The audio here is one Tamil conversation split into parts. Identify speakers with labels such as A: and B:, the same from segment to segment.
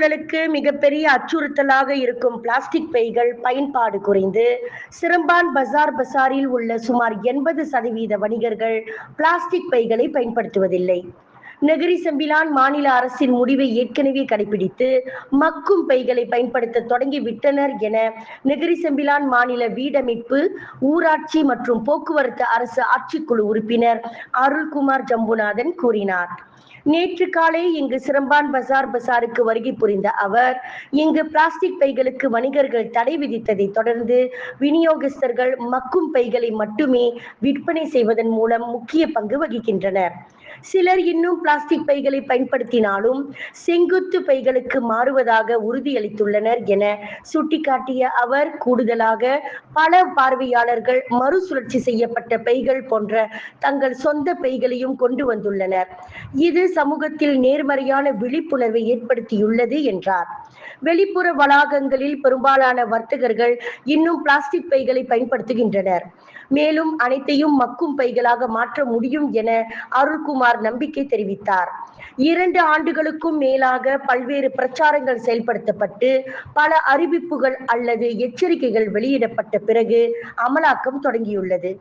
A: சுற்றுச்சூழலுக்கு மிகப்பெரிய அச்சுறுத்தலாக இருக்கும் பிளாஸ்டிக் பைகள் பயன்பாடு குறைந்து சிரம்பான் பசாரில் உள்ள சுமார் 80% வணிகர்கள் பிளாஸ்டிக் பைகளை பயன்படுத்துவதில்லை. நெகிரி செம்பிலான் மாநில அரசின் முடிவை ஏற்கனவே கடைபிடித்து மக்கும் பைகளை பயன்படுத்த தொடங்கிவிட்டனர் என நெகிரி செம்பிலான் மாநில வீடமைப்பு, ஊராட்சி மற்றும் போக்குவரத்து அரசு ஆட்சிக்குழு உறுப்பினர் அருள்குமார் ஜம்புநாதன் கூறினார். நேற்று காலை இங்கு சிரம்பான் பசாருக்கு வருகை புரிந்த அவர், இங்கு பிளாஸ்டிக் பைகளுக்கு வணிகர்கள் தடை விதித்ததை தொடர்ந்து விநியோகஸ்தர்கள் மக்கும் பைகளை மட்டுமே விற்பனை செய்வதன் மூலம் முக்கிய பங்கு வகிக்கின்றனர். சிலர் இன்னும் பிளாஸ்டிக் பைகளை பயன்படுத்தினாலும் செங்குத்து பைகளுக்கு மாறுவதாக உறுதியளித்துள்ளனர் என சுட்டிக்காட்டிய அவர், கூடுதலாக பல பார்வையாளர்கள் மறுசுழற்சி செய்யப்பட்ட பைகள் போன்ற தங்கள் சொந்த பைகளையும் கொண்டு வந்துள்ளனர். இது சமூகத்தில் நேர்மறையான விழிப்புணர்வை ஏற்படுத்தியுள்ளது என்றார். வெளிப்புற வளாகங்களில் பெரும்பாலான வர்த்தகர்கள் இன்னும் பிளாஸ்டிக் பைகளை பயன்படுத்துகின்றனர். மேலும் அனைத்தையும் மக்கும் பைகளாக மாற்ற முடியும் என அருள்குமார் நம்பிக்கை தெரிவித்தார். 2 ஆண்டுகளுக்கும் மேலாக பல்வேறு பிரச்சாரங்கள் செயல்படுத்தப்பட்டு பல அறிவிப்புகள் அல்லது எச்சரிக்கைகள் வெளியிடப்பட்ட பிறகு அமலாக்கம் தொடங்கியுள்ளது.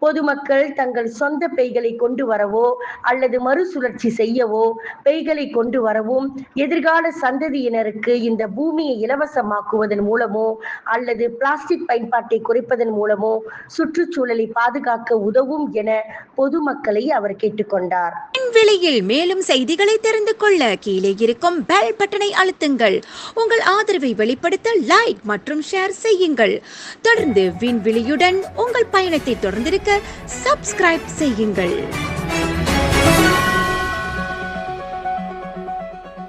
A: பொதுமக்கள் தங்கள் சொந்த பைகளை கொண்டு வரவோ அல்லது மறுசுழற்சி செய்யவோ பைகளை கொண்டு வரவும், எதிர்கால சந்ததியினருக்கு இந்த பூமியை இலவசமாக்குவதன் மூலமோ அல்லது பிளாஸ்டிக் பயன்பாட்டை குறைப்பதன் மூலமோ சுற்றுச்சூழலை பாதுகாக்க உதவும் என பொதுமக்களை அவர் கேட்டுக்கொண்டார்.
B: விலையில் மேலும் செய்திகளை தெரிந்து கொள்ள கீழே இருக்கும் பெல் பட்டனை அழுத்துங்கள். உங்கள் ஆதரவை வெளிப்படுத்த லைக் மற்றும் ஷேர் செய்யுங்கள். தொடர்ந்து விண்வெளியுடன் உங்கள் பயணத்தை தொடர்ந்திருக்க சப்ஸ்கிரைப் செய்யுங்கள்.